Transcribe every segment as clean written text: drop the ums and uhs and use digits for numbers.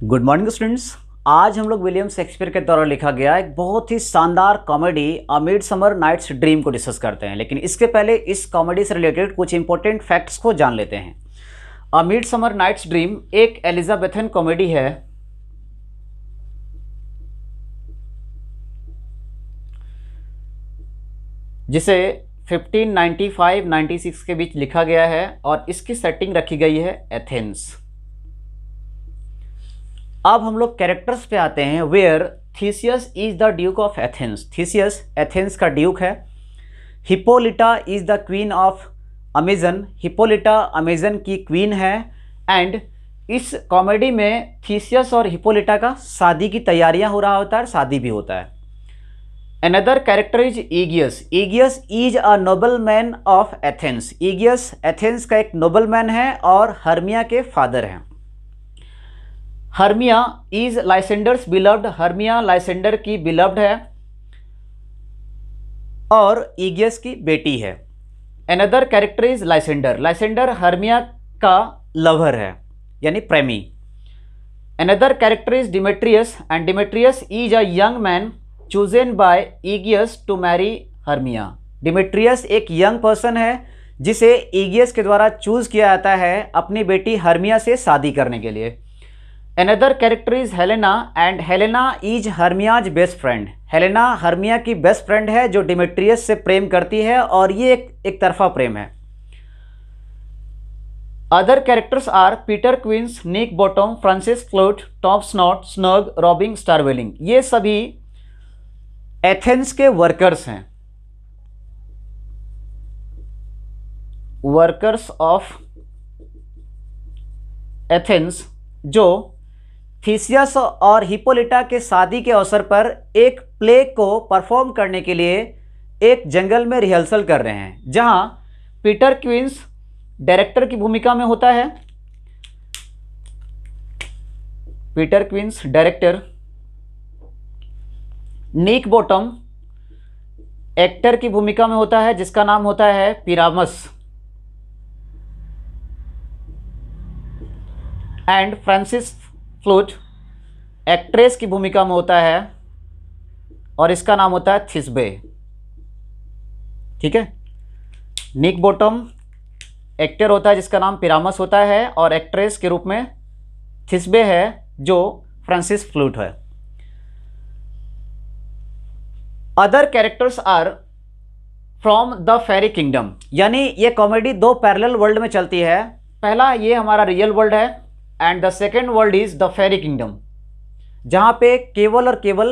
Good morning students. आज हम लोग विलियम शेक्सपियर के द्वारा लिखा गया एक बहुत ही शानदार कॉमेडी अ मिडसमर नाइट्स ड्रीम को डिस्कस करते हैं। लेकिन इसके पहले इस कॉमेडी से रिलेटेड कुछ इंपॉर्टेंट फैक्ट्स को जान लेते हैं। अ मिडसमर नाइट्स ड्रीम एक एलिजाबेथन कॉमेडी है जिसे 1595-96 के बीच लिखा गया है और इसकी सेटिंग रखी गई है एथेंस। अब हम लोग कैरेक्टर्स पे आते हैं। Where Theseus is the duke of Athens. Theseus Athens का ड्यूक है। Hippolyta is the queen of Amazon. Hippolyta Amazon की क्वीन है। एंड इस कॉमेडी में थीसियस और हिप्पोलिटा का शादी की तैयारियां हो रहा होता है, शादी भी होता है। Another character is Egeus. Egeus is a nobleman of Athens. Egeus Athens का एक नोबलमैन है और हर्मिया के फादर हैं। Hermia is Lysander's beloved. Hermia Lysander की बिलव्ड है और ईगियस की बेटी है। Another character is Lysander. Lysander Hermia का लवर है यानी प्रेमी। Another character is Demetrius and Demetrius is a young man chosen by Egeus to marry Hermia. Demetrius एक यंग पर्सन है जिसे ईगियस के द्वारा चूज किया जाता है अपनी बेटी हर्मिया से शादी करने के लिए। Another character is Helena and Helena is Hermia's best friend. Helena Hermia की बेस्ट फ्रेंड है जो डिमेट्रियस से प्रेम करती है और ये एक तरफा प्रेम है। Other characters are Peter Quince, Nick Bottom, Francis Flute, Tom Snout, Snug, Robin, Starveling. ये सभी एथेंस के वर्कर्स हैं, वर्कर्स ऑफ एथेंस, जो थीसियस और हिप्पोलिटा के शादी के अवसर पर एक प्ले को परफॉर्म करने के लिए एक जंगल में रिहर्सल कर रहे हैं, जहां पीटर क्वींस डायरेक्टर की भूमिका में होता है। पीटर क्वींस डायरेक्टर, निक बॉटम एक्टर की भूमिका में होता है जिसका नाम होता है Pyramus, and Francis flute actress की भूमिका में होता है और इसका नाम होता है थिस्बे। ठीक है, निक बॉटम एक्टर होता है जिसका नाम पिरामस होता है और एक्ट्रेस के रूप में थिस्बे है जो फ्रांसिस फ्लूट है। Other characters are from the fairy kingdom. यानी ये कॉमेडी दो पैरेलल वर्ल्ड में चलती है। पहला ये हमारा रियल वर्ल्ड है and the second world is the fairy kingdom, जहां पे केवल और केवल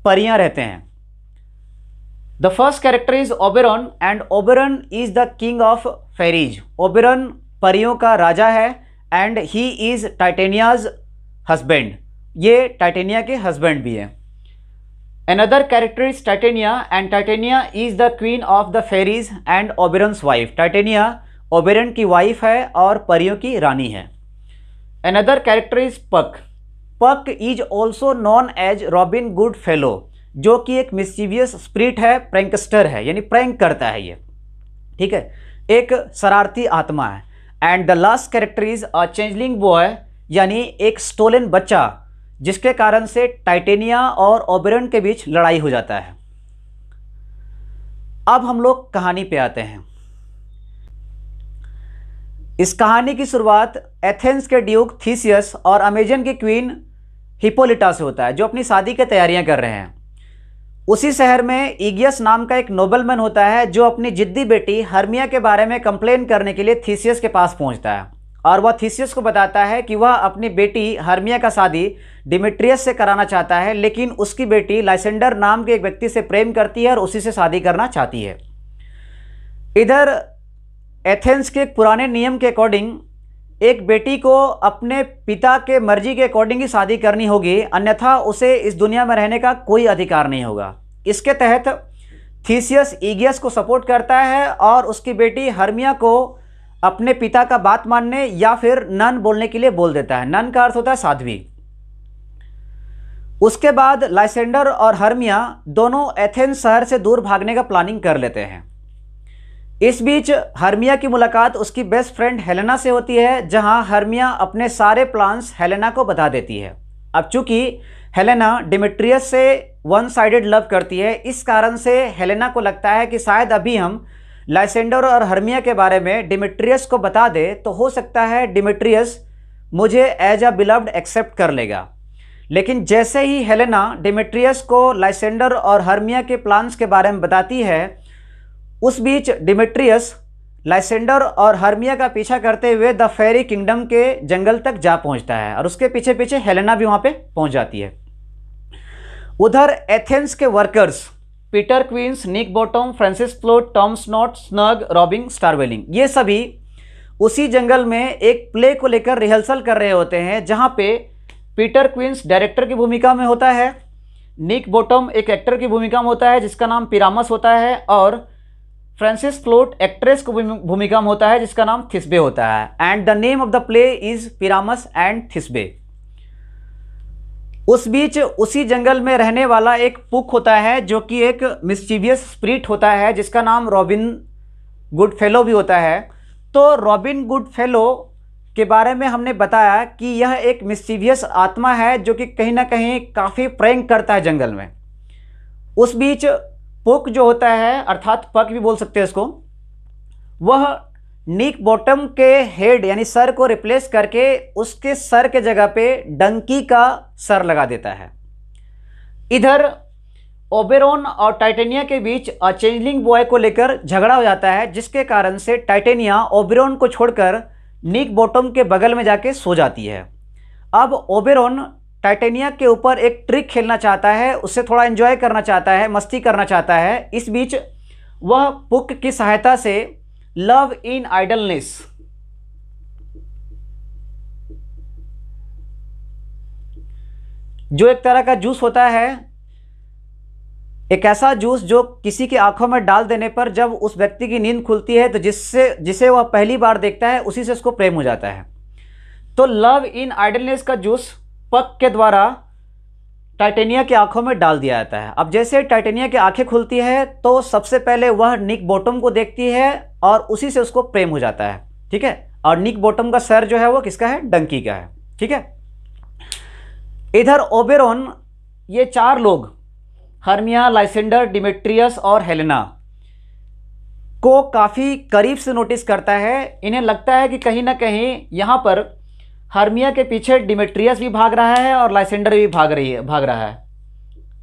परियां रहते हैं। The first character is Oberon and Oberon is the king of fairies. Oberon परियों का राजा है and he is Titania's husband. ये टाइटेनिया के हस्बैंड भी है। Another character is Titania and Titania is the queen of the fairies and Oberon's wife. Titania Oberon की wife है और परियों की रानी है। Another character is Puck. Puck is also known as Robin Goodfellow, जो कि एक मिस्चीवियस स्पिरिट है, प्रैंकस्टर है, यानी प्रैंक करता है ये। ठीक है, एक शरारती आत्मा है। And the last character is a changeling boy, यानी एक स्टोलन बच्चा जिसके कारण से टाइटेनिया और ओबेरॉन के बीच लड़ाई हो जाता है। अब हम लोग कहानी पे आते हैं। इस कहानी की शुरुआत एथेंस के ड्यूक थीसियस और अमेजन की क्वीन हिप्पोलिटा से होता है, जो अपनी शादी की तैयारियां कर रहे हैं। उसी शहर में ईगियस नाम का एक नोबलमैन होता है जो अपनी जिद्दी बेटी हर्मिया के बारे में कंप्लेन करने के लिए थीसियस के पास पहुंचता है और वह थीसियस को बताता है कि वह अपनी बेटी हर्मिया का शादी डिमेट्रियस से कराना चाहता है, लेकिन उसकी बेटी लाइसेंडर नाम के एक व्यक्ति से प्रेम करती है और उसी से शादी करना चाहती है। इधर एथेंस के पुराने नियम के अकॉर्डिंग एक बेटी को अपने पिता के मर्जी के अकॉर्डिंग ही शादी करनी होगी, अन्यथा उसे इस दुनिया में रहने का कोई अधिकार नहीं होगा। इसके तहत थीसियस ईगियस को सपोर्ट करता है और उसकी बेटी हर्मिया को अपने पिता का बात मानने या फिर नन बोलने के लिए बोल देता है। नन का अर्थ होता है साध्वी। उसके बाद लाइसेंडर और हर्मिया दोनों एथेंस शहर से दूर भागने का प्लानिंग कर लेते हैं। इस बीच हर्मिया की मुलाकात उसकी बेस्ट फ्रेंड हेलेना से होती है, जहां हर्मिया अपने सारे प्लान्स हेलेना को बता देती है। अब चूंकि हेलेना डिमिट्रियस से वन साइडेड लव करती है, इस कारण से हेलेना को लगता है कि शायद अभी हम लाइसेंडर और हर्मिया के बारे में डिमिट्रियस को बता दे तो हो सकता है डिमिट्रियस मुझे एज अ बिलव्ड एक्सेप्ट कर लेगा। लेकिन जैसे ही हेलेना डिमिट्रियस को लाइसेंडर और हर्मिया के प्लान्स के बारे में बताती है, उस बीच डिमिट्रियस लाइसेंडर और हर्मिया का पीछा करते हुए द फेरी किंगडम के जंगल तक जा पहुंचता है और उसके पीछे पीछे हेलेना भी वहां पे पहुंच जाती है। उधर एथेंस के workers Peter Quince, Nick Bottom, Francis Flute, Tom Snout, Snug, Robin, Starveling, ये सभी उसी जंगल में एक प्ले को लेकर रिहर्सल कर रहे होते हैं, जहां पे पीटर क्वींस डायरेक्टर की भूमिका में होता है, निक बॉटम एक एक्टर की भूमिका में होता है जिसका नाम पिरामस होता है, और फ्रांसिस फ्लोट एक्ट्रेस की भूमिका में होता है जिसका नाम थिस्बे होता है। And the name of the play is Pyramus and Thisbe. उस बीच उसी जंगल में रहने वाला एक पुक होता है जो कि एक मिस्चीवियस स्पिरिट होता है जिसका नाम रॉबिन गुडफेलो भी होता है। तो रॉबिन गुडफेलो के बारे में हमने बताया कि यह एक मिस्चीवियस आत्मा है जो कि कहीं ना कहीं काफ़ी प्रैंक करता है जंगल में। उस बीच पुक जो होता है, अर्थात पक भी बोल सकते हैं इसको, वह निक बॉटम के हेड यानी सर को रिप्लेस करके उसके सर के जगह पे डंकी का सर लगा देता है। इधर ओबेरॉन और टाइटेनिया के बीच चेंजलिंग बॉय को लेकर झगड़ा हो जाता है, जिसके कारण से टाइटेनिया ओबेरॉन को छोड़कर निक बॉटम के बगल में जाके सो जाती है। अब ओबेरॉन टाइटेनिया के ऊपर एक ट्रिक खेलना चाहता है, उससे थोड़ा एंजॉय करना चाहता है, मस्ती करना चाहता है। इस बीच वह पुक की सहायता से लव इन आइडलनेस जो एक तरह का जूस होता है, एक ऐसा जूस जो किसी की आंखों में डाल देने पर जब उस व्यक्ति की नींद खुलती है तो जिसे वह पहली बार देखता है उसी से उसको प्रेम हो जाता है। तो लव इन आइडलनेस का जूस पक के द्वारा टाइटेनिया की आंखों में डाल दिया जाता है। अब जैसे टाइटेनिया की आंखें खुलती है तो सबसे पहले वह निक बॉटम को देखती है और उसी से उसको प्रेम हो जाता है, ठीक है। और निक बॉटम का सर जो है वो किसका है? डंकी का है, ठीक है। इधर ओबेरॉन ये चार लोग हर्मिया, लाइसेंडर, डिमेट्रियस और हेलेना को काफ़ी करीब से नोटिस करता है। इन्हें लगता है कि कहीं ना कहीं यहाँ पर हर्मिया के पीछे डिमेट्रियस भी भाग रहा है और लाइसेंडर भी भाग रहा है,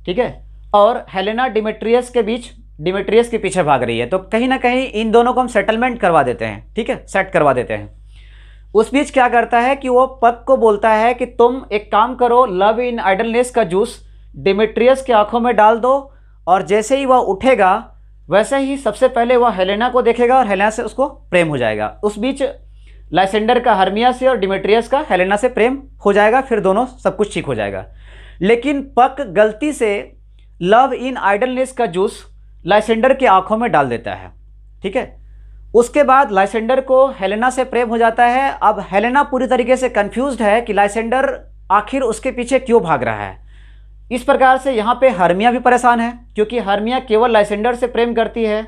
ठीक है। और हेलेना डिमेट्रियस के पीछे भाग रही है। तो कहीं ना कहीं इन दोनों को हम सेटलमेंट करवा देते हैं, ठीक है, सेट करवा देते हैं। उस बीच क्या करता है कि वो पक को बोलता है कि तुम एक काम करो, लव इन आइडलनेस का जूस डिमेट्रियस की आंखों में डाल दो, और जैसे ही वह उठेगा वैसे ही सबसे पहले वह हेलेना को देखेगा और हेलेना से उसको प्रेम हो जाएगा। उस बीच लाइसेंडर का हर्मिया से और डिमेट्रियस का हेलेना से प्रेम हो जाएगा, फिर दोनों सब कुछ ठीक हो जाएगा। लेकिन पक गलती से लव इन आइडलनेस का जूस लाइसेंडर की आंखों में डाल देता है, ठीक है। उसके बाद लाइसेंडर को हेलेना से प्रेम हो जाता है। अब हेलेना पूरी तरीके से कंफ्यूज्ड है कि लाइसेंडर आखिर उसके पीछे क्यों भाग रहा है। इस प्रकार से यहाँ पे हर्मिया भी परेशान है, क्योंकि हर्मिया केवल लाइसेंडर से प्रेम करती है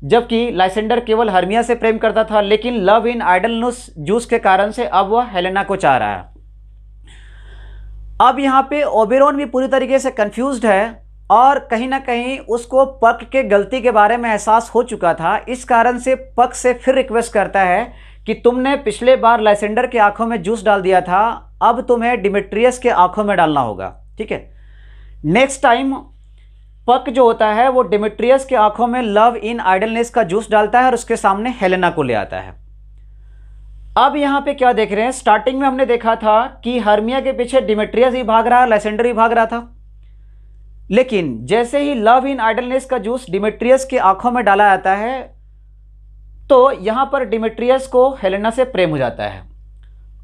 जबकि लाइसेंडर केवल हर्मिया से प्रेम करता था। लेकिन लव इन आइडलनेस जूस के कारण से अब वह हेलेना को चाह रहा है। अब यहाँ पे ओबेरॉन भी पूरी तरीके से कंफ्यूज्ड है और कहीं ना कहीं उसको पक के गलती के बारे में एहसास हो चुका था। इस कारण से पक से फिर रिक्वेस्ट करता है कि तुमने पिछले बार लाइसेंडर की आंखों में जूस डाल दिया था, अब तुम्हें डिमेट्रियस के आंखों में डालना होगा, ठीक है। नेक्स्ट टाइम पक जो होता है वो डिमेट्रियस के आंखों में लव इन आइडलनेस का जूस डालता है और उसके सामने हेलेना को ले आता है। अब यहाँ पे क्या देख रहे हैं, स्टार्टिंग में हमने देखा था कि हर्मिया के पीछे डिमेट्रियस ही भाग रहा है, लाइसेंडर ही भाग रहा था। लेकिन जैसे ही लव इन आइडलनेस का जूस डिमेट्रियस की आंखों में डाला जाता है तो यहाँ पर डिमेट्रियस को हेलेना से प्रेम हो जाता है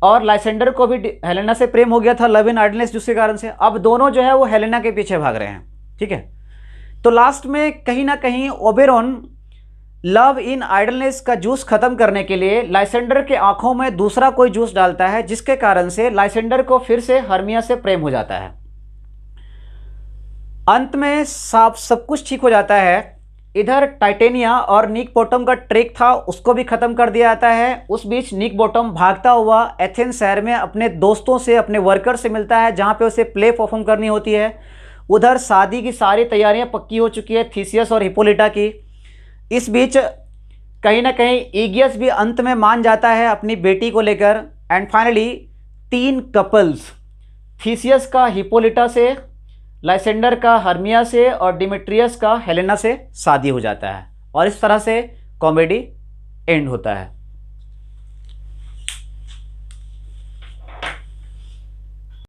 और लाइसेंडर को भी हेलेना से प्रेम हो गया था लव इन आइडलनेस जूस के कारण से। अब दोनों जो है वो हेलेना के पीछे भाग रहे हैं, ठीक है। तो लास्ट में कहीं ना कहीं ओबेरॉन लव इन आइडलनेस का जूस खत्म करने के लिए लाइसेंडर के आंखों में दूसरा कोई जूस डालता है, जिसके कारण से लाइसेंडर को फिर से हर्मिया से प्रेम हो जाता है। अंत में सब कुछ ठीक हो जाता है। इधर टाइटेनिया और निक बॉटम का ट्रिक था उसको भी ख़त्म कर दिया जाता है। उस बीच निक बॉटम भागता हुआ एथेंस शहर में अपने दोस्तों से, अपने वर्कर से मिलता है जहाँ पे उसे प्ले परफॉर्म करनी होती है। उधर शादी की सारी तैयारियां पक्की हो चुकी है थीसियस और हिप्पोलिटा की। इस बीच कहीं ना कहीं ईगियस भी अंत में मान जाता है अपनी बेटी को लेकर। एंड फाइनली 3 कपल्स, थीसियस का हिप्पोलिटा से, लाइसेंडर का हर्मिया से और डिमेट्रियस का हेलेना से शादी हो जाता है और इस तरह से कॉमेडी एंड होता है।